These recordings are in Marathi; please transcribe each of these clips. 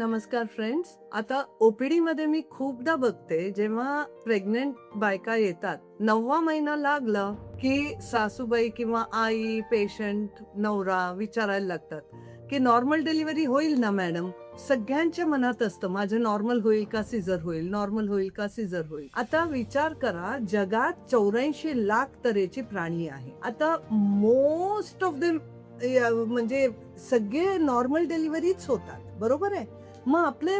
नमस्कार फ्रेंड्स. आता ओपीडी मध्ये मी खूपदा बघते जेव्हा प्रेग्नेंट बायका येतात, 9वा महिना लागला की सासूबाई किंवा आई, पेशंट, नवरा विचारायला लागतात की नॉर्मल डिलिव्हरी होईल ना मॅडम. सगळ्यांच्या मनात असतं माझं नॉर्मल होईल का सिझर होईल, नॉर्मल होईल का सिझर होईल. आता विचार करा, जगात 84 लाख तऱ्हेचे प्राणी आहे. आता मोस्ट ऑफ देम म्हणजे सगळे नॉर्मल डिलिव्हरीच होतात, बरोबर आहे. मग आपले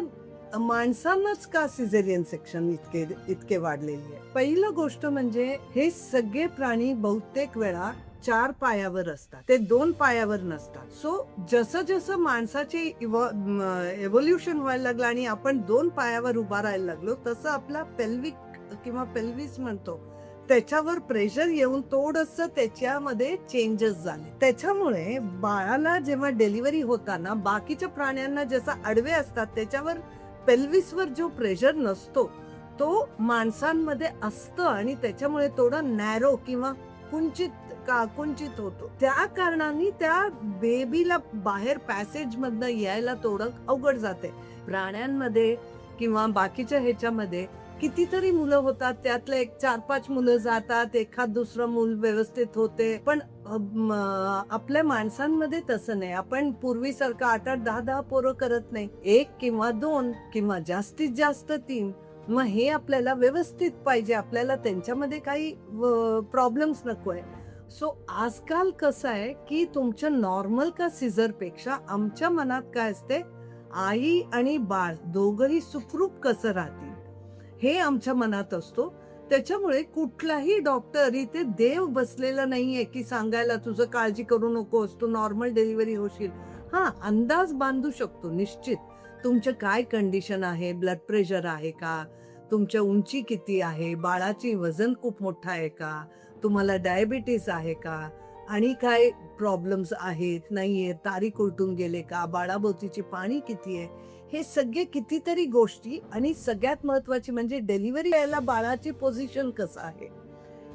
माणसांनाच का सिझेरियन सेक्शन इतके इतके वाढलेली आहे. पहिलं गोष्ट म्हणजे हे सगळे प्राणी बहुतेक वेळा 4 पायावर असतात, ते 2 पायावर नसतात. सो जसं जसं माणसाचे एव्होल्युशन व्हायला लागलं आणि आपण 2 पायावर उभा राहायला लागलो, तसं आपला पेल्विक किंवा पेल्विस म्हणतो त्याच्यावर प्रेशर येऊन थोडंसं त्याच्यामध्ये चेंजेस झाले. त्याच्यामुळे बाळाला जेव्हा डिलिव्हरी होताना बाकीच्या प्राण्यांना जसं आडवे असतात त्याच्यावर पेल्विसवर जो प्रेशर नसतो तो माणसांमध्ये असतं आणि त्याच्यामुळे थोडा नॅरो किंवा कुंचित होतो. त्या कारणाने त्या बेबीला बाहेर पॅसेज मधनं यायला थोडं अवघड जाते. प्राण्यांमध्ये किंवा बाकीच्या ह्याच्यामध्ये कितीतरी मुलं होतात, त्यातले एक 4-5 मुलं जातात, एखाद दुसरं मूल व्यवस्थित होते. पण आपल्या माणसांमध्ये तसं नाही. आपण पूर्वीसारखं 8-8, 10-10 पोरं करत नाही. 1 किंवा 2 किंवा जास्तीत जास्त 3. मग हे आपल्याला व्यवस्थित पाहिजे, आपल्याला त्यांच्यामध्ये काही प्रॉब्लेम्स नकोय. सो आजकाल कसं आहे की तुमच्या नॉर्मल का सिझर पेक्षा आमच्या मनात काय असते, आई आणि बाळ दोघंही सुखरूप कसं राहतील हे आमच्या मनात असतो. त्याच्यामुळे कुठलाही डॉक्टर इथे देव बसलेला नाहीये की सांगायला तुझं काळजी करू नकोस, तू नॉर्मल डिलिव्हरी होशील. हा, अंदाज बांधू शकतो निश्चित. तुमचं काय कंडिशन आहे, ब्लड प्रेशर आहे का, तुमच्या उंची किती आहे, बाळाची वजन खूप मोठं आहे का, तुम्हाला डायबिटीस आहे का, आणि काय प्रॉब्लेम्स आहेत नाहीये, तारीख उलटून गेले का, बाळाभोवतीची पाणी किती आहे, हे सगळे कितीतरी गोष्टी. आणि सगळ्यात महत्वाची म्हणजे डिलिव्हरी यायला बाळाची पोझिशन कसं आहे,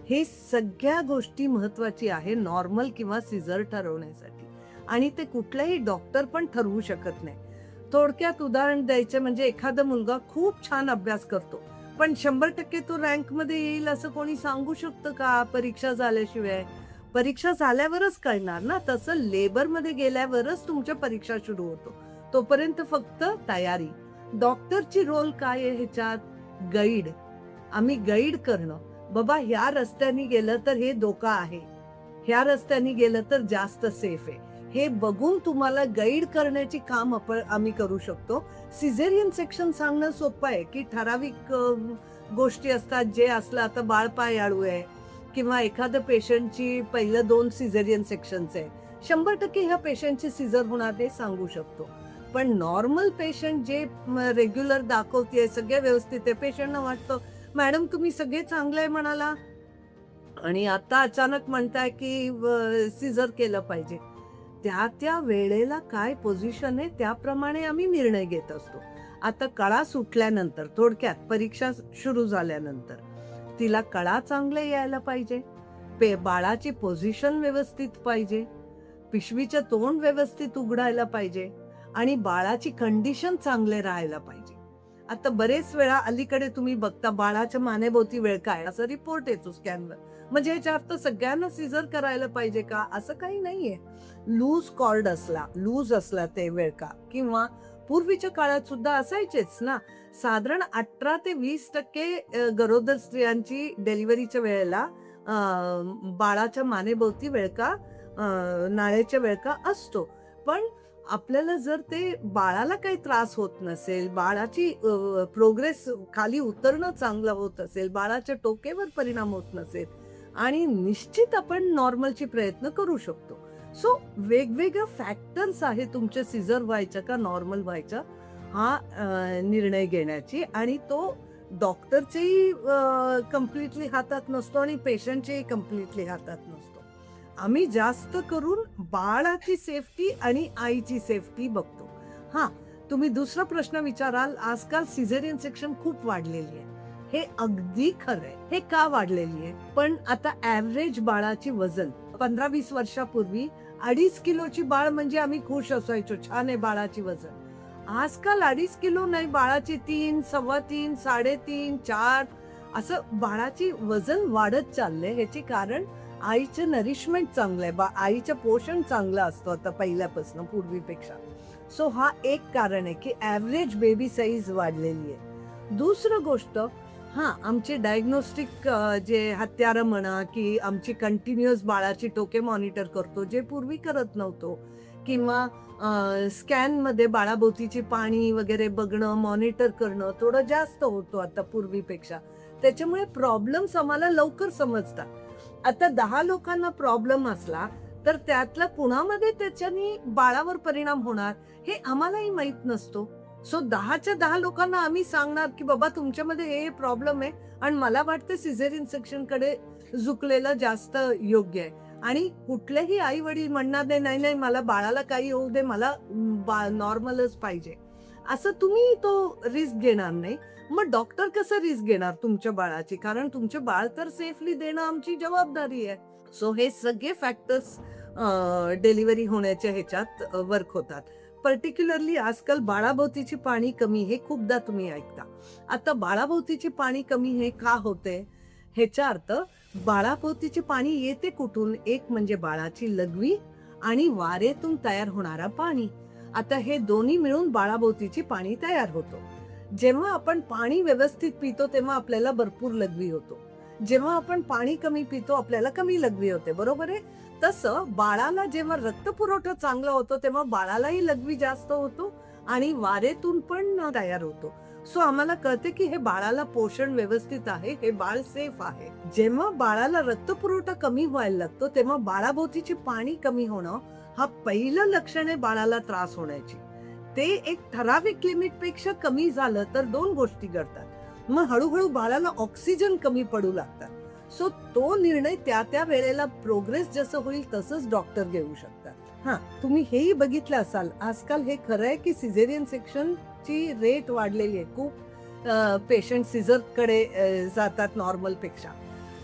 हे सगळ्या गोष्टी महत्वाची आहे नॉर्मल किंवा सिझर ठरवण्यासाठी. आणि ते कुठलाही डॉक्टर पण ठरवू शकत नाही. थोडक्यात उदाहरण द्यायचं म्हणजे एखादा मुलगा खूप छान अभ्यास करतो पण 100% तो रँक मध्ये येईल असं कोणी सांगू शकतं का परीक्षा झाल्याशिवाय? परीक्षा झाल्यावरच कळणार ना. तसं लेबर मध्ये गेल्यावरच तुमच्या परीक्षा सुरू होतो, तोपर्यंत फक्त तयारी. डॉक्टरची रोल काय आहे ह्याच्यात? गाईड. आम्ही गाईड करणं, बाबा ह्या रस्त्याने गेलं तर हे धोका आहे, ह्या रस्त्याने गेलं तर जास्त सेफ आहे, हे बघून तुम्हाला गाईड करण्याची काम आम्ही करू शकतो. सिझेरियन सेक्शन सांगणं सोपं आहे की ठराविक गोष्टी असतात, जे असलं आता बाळ पाय आळू आहे किंवा एखाद्या पेशंटची पहिलं 2 सिझेरियन सेक्शन्स आहे, 100% ह्या पेशंटची सिझर होणार ते सांगू शकतो. पण नॉर्मल पेशंट जे रेग्युलर दाखवते सगळे व्यवस्थित आहे, पेशंटना वाटतं मॅडम तुम्ही सगळे चांगले आहे म्हणाला आणि आता अचानक म्हणताय की सिझर केलं पाहिजे. त्या वेळेला काय पोझिशन आहे त्याप्रमाणे आम्ही निर्णय घेत असतो. आता कळा सुटल्यानंतर, थोडक्यात परीक्षा सुरू झाल्यानंतर तिला कळा चांगले यायला पाहिजे, बाळाची पोझिशन व्यवस्थित पाहिजे, पिशवीचं तोंड व्यवस्थित उघडायला पाहिजे आणि बाळाची कंडिशन चांगले राहायला पाहिजे. आता बरेच वेळा अलीकडे तुम्ही बघता बाळाच्या मानेभोवती विळखा असा रिपोर्ट येतो स्कॅनवर. म्हणजे याच्या अर्थ सगळ्यांना सिझर करायला पाहिजे का, असं काही नाहीये. लूज असला ते विळखा, किंवा पूर्वीच्या काळात सुद्धा असायचेच ना. साधारण 18 ते 20% गरोदर स्त्रियांची डिलिव्हरीच्या वेळेला बाळाच्या मानेभोवती विळखा, नाळेच्या विळखा असतो. पण आपल्याला जर ते बाळाला काही त्रास होत नसेल, बाळाची प्रोग्रेस खाली उतरणं चांगलं होत असेल, बाळाच्या टोकेवर परिणाम होत नसेल, आणि निश्चित आपण नॉर्मलची प्रयत्न करू शकतो. सो वेगवेगळ्या फॅक्टर्स आहे तुमचे सिझर व्हायचं का नॉर्मल व्हायचं हा निर्णय घेण्याची, आणि तो डॉक्टरच्याही कम्प्लिटली हातात नसतो आणि पेशंटच्याही कम्प्लिटली हातात नसतो. आम्ही जास्त करून बाळाची सेफ्टी आणि आईची सेफ्टी बघतो. हा, तुम्ही दुसरा प्रश्न विचाराल, आजकाल सिझेरियन सेक्शन खूप वाढलेली आहे. हे अगदी खरंय. हे का वाढलेली आहे? पण आता ऍव्हरेज बाळाची वजन 15-20 वर्षापूर्वी 2.5 किलोची बाळ म्हणजे आम्ही खुश असायचो, छान आहे बाळाची वजन. आजकाल 2.5 किलो नाही, बाळाची 3, 3.25, 3.5, 4 असं बाळाची वजन वाढत चाललंय. ह्याची कारण आईचं नरिशमेंट चांगलं आहे. आईचं पोषण चांगलं असतं आता पहिल्यापासून पूर्वीपेक्षा. सो हा एक कारण आहे की ॲव्हरेज बेबी साईज वाढलेली आहे. दुसरं गोष्ट, आमचे डायग्नोस्टिक जे हत्यारं म्हणा की आमची कंटिन्युअस बाळाची टोके मॉनिटर करतो, जे पूर्वी करत नव्हतो. किंवा स्कॅनमध्ये बाळाभोवतीची पाणी वगैरे बघणं, मॉनिटर करणं थोडं जास्त होतो आता पूर्वीपेक्षा. त्याच्यामुळे प्रॉब्लेम्स आम्हाला लवकर समजतात. आता 10 लोकांना प्रॉब्लेम असला, तर त्यातला कुणामध्ये त्याच्यानी बाळावर परिणाम होणार हे आम्हालाही माहीत नसतो. सो 10च्या 10 लोकांना आम्ही सांगणार, की बाबा तुमच्यामध्ये हे प्रॉब्लेम आहे आणि मला वाटतं सिझेरियन सेक्शनकडे झुकलेलं जास्त योग्य आहे. आणि कुठलेही आई-वडील म्हणणार नाही, "नाही, नाही मला बाळाला काही होऊ दे, मला बाळ नॉर्मलच पाहिजे." असं तुम्ही तो रिस्क घेणार नाही. मग डॉक्टर कसं रिस्क घेणार तुमच्या बाळाची? कारण तुमचे बाळ तर सेफली देणं आमची जबाबदारी आहे. सो हे सगळे फॅक्टर्स डिलिव्हरी होण्याच्या ह्याच्यात वर्क होतात. पर्टिक्युलरली आजकाल बाळाभोवतीची पाणी कमी हे खूपदा तुम्ही ऐकता. आता बाळाभोवतीची पाणी कमी हे का होते? ह्याचा अर्थ बाळाभोवतीचे पाणी येते कुठून? एक म्हणजे बाळाची लघवी आणि वारेतून तयार होणारा पाणी. आता हे दोन्ही मिळून बाळाभोवतीची पाणी तयार होतो. जेव्हा आपण पाणी व्यवस्थित पितो तेव्हा आपल्याला भरपूर लघवी होतो. जेव्हा आपण पाणी कमी पितो आपल्याला कमी लघवी होते, बरोबर आहे? तसं बाळाला जेव्हा रक्तपुरवठा चांगला होतो तेव्हा बाळालाही लघवी जास्त होतो आणि वारेतून पण तयार होतो. सो आम्हाला कळते की हे बाळाला पोषण व्यवस्थित आहे, हे बाळ सेफ आहे. जेव्हा बाळाला रक्तपुरवठा कमी व्हायला लागतो तेव्हा बाळाभोवतीचे पाणी कमी होणं हा पहिलं लक्षण आहे बाळाला त्रास होण्याची. ते एक ठराविक लिमिट पेक्षा कमी झालं तर 2 गोष्टी घडतात. मग हळूहळू बाळाला ऑक्सिजन कमी पडू लागतात. सो तो निर्णय त्या वेळेला प्रोग्रेस जसं होईल तसंच डॉक्टर घेऊ शकतात. तुम्ही हेही बघितलं असाल, आजकाल हे खरं आहे की सिझेरियन सेक्शनची रेट वाढलेली आहे. खूप पेशंट सिझरकडे जातात नॉर्मल पेक्षा.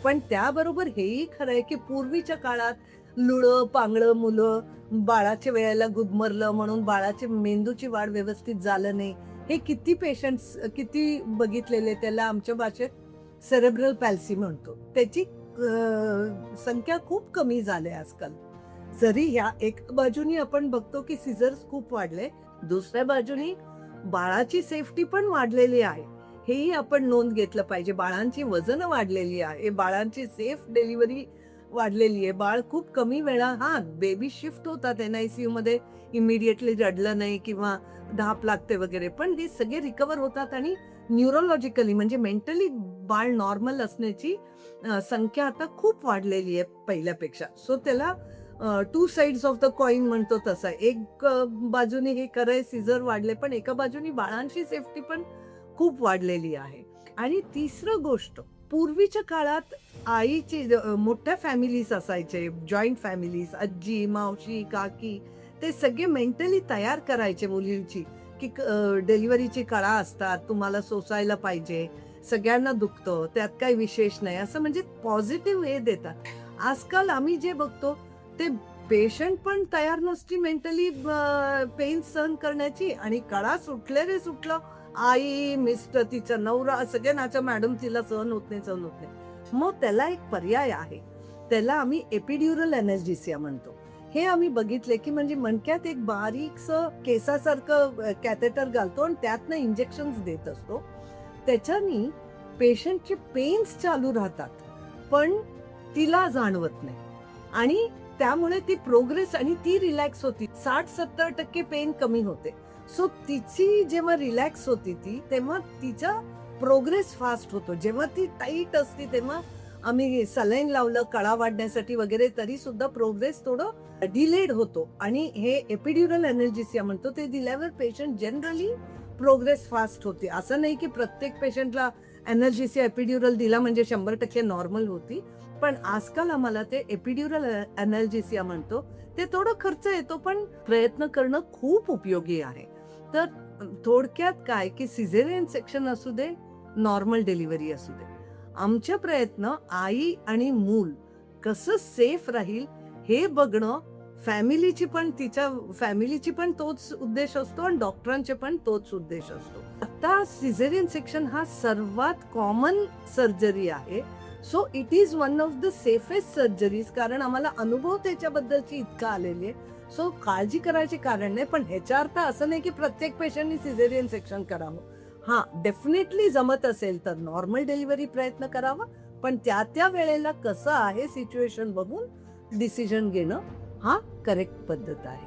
पण त्याबरोबर हेही खरं आहे की पूर्वीच्या काळात लुळं, पांगळं मुलं बाळाच्या वेळेला गुदमरलं म्हणून बाळाची मेंदूची वाढ व्यवस्थित झालं नाही. हे किती पेशंट्स किती बघितलेले, त्याला आमच्या भाषेत सेरेब्रल पॅल्सी म्हणतो. त्याची संख्या खूप कमी झाली आजकाल. जरी ह्या एक बाजूनी आपण बघतो की सिझर्स खूप वाढले, दुसऱ्या बाजूनी बाळाची सेफ्टी पण वाढलेली आहे. हेही आपण नोंद घेतलं पाहिजे. बाळांची वजन वाढलेली आहे, बाळांची सेफ डिलिव्हरी वाढलेली आहे. बाळ खूप कमी वेळा बेबी शिफ्ट होतात NICU मध्ये, इमिडिएटली रडलं नाही किंवा धाप लागते वगैरे, पण हे सगळे रिकव्हर होतात आणि न्यूरोलॉजिकली म्हणजे मेंटली बाळ नॉर्मल असण्याची संख्या आता खूप वाढलेली आहे पहिल्यापेक्षा. सो त्याला 2 साइड्स ऑफ द कॉइन म्हणतो तसं. एक बाजूने हे खरंय सिझर वाढले, पण एका बाजूनी बाळांची सेफ्टी पण खूप वाढलेली आहे. आणि तिसरं गोष्ट, पूर्वीच्या काळात आईची मोठ्या फॅमिलीज असायचे, जॉईंट फॅमिलीज, आजी, मावशी, काकी, ते सगळे मेंटली तयार करायचे मुलींची की डिलिव्हरीची कळा असतात, तुम्हाला सोसायला पाहिजे, सगळ्यांना दुखतं, त्यात काही विशेष नाही, असं म्हणजे पॉझिटिव्ह हे देतात. आजकाल आम्ही जे बघतो ते पेशंट पण तयार नसती मेंटली पेन सहन करण्याची, आणि कळा सुटले रे सुटलं, आई, मिस्टर, तिचा नवरा, सगळ्यांना मॅडम तिला सहन होत नाही. मग त्याला एक पर्याय आहे, त्याला आम्ही एपिड्युरल एनेस्थेसिया म्हणतो. हे आम्ही बघितले की म्हणजे मणक्यात एक बारीकसं केसासारखं कॅथेटर घालतो आणि त्यातनं इंजेक्शन्स देत असतो. त्याच्यानी पेशंटचे पेन्स चालू राहतात पण तिला जाणवत नाही आणि त्यामुळे ती प्रोग्रेस आणि ती रिलॅक्स होती. 60-70% पेन कमी होते. सो तिची जेव्हा रिलॅक्स होती ती, तेव्हा तिचा प्रोग्रेस फास्ट होतो. जेव्हा ती टाईट असते तेव्हा आम्ही सलाईन लावलं कळा वाढण्यासाठी वगैरे, तरी सुद्धा प्रोग्रेस थोडं डिलेड होतो. आणि हे एपिड्युरल एनेस्थेसिया म्हणतो, ते दिल्यावर पेशंट जनरली प्रोग्रेस फास्ट होते. असं नाही की प्रत्येक पेशंटला एनेस्थेसिया एपिड्युरल दिला म्हणजे 100% नॉर्मल होती, पण आजकाल आम्हाला ते एपिड्युरल एनेस्थेसिया म्हणतो. ते थोडं खर्च येतो पण प्रयत्न करणं खूप उपयोगी आहे. तर थोडक्यात काय की सिझेरियन सेक्शन असू दे, नॉर्मल डिलिव्हरी असू दे, आमचे प्रयत्न आई आणि मूल कसं सेफ राहील हे बघणं फॅमिलीची पण तोच उद्देश असतो आणि डॉक्टरांचे पण तोच उद्देश असतो. आता सिझेरियन सेक्शन हा सर्वात कॉमन सर्जरी आहे. So it is one of the safest surgeries, कारण आम्हाला अनुभव त्याच्याबद्दलची इतका आलेली आहे. सो काळजी करायची कारण नाही. पण ह्याचा अर्थ असं नाही की प्रत्येक पेशंटनी सिझेरियन सेक्शन करावं. हा, डेफिनेटली जमत असेल तर नॉर्मल डिलिव्हरी प्रयत्न करावा, पण त्या वेळेला कसं आहे सिच्युएशन बघून डिसिजन घेणं हा करेक्ट पद्धत आहे.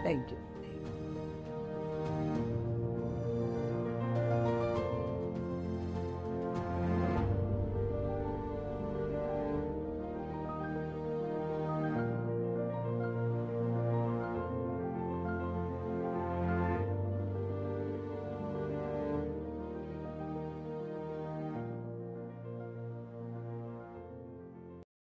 थँक्यू.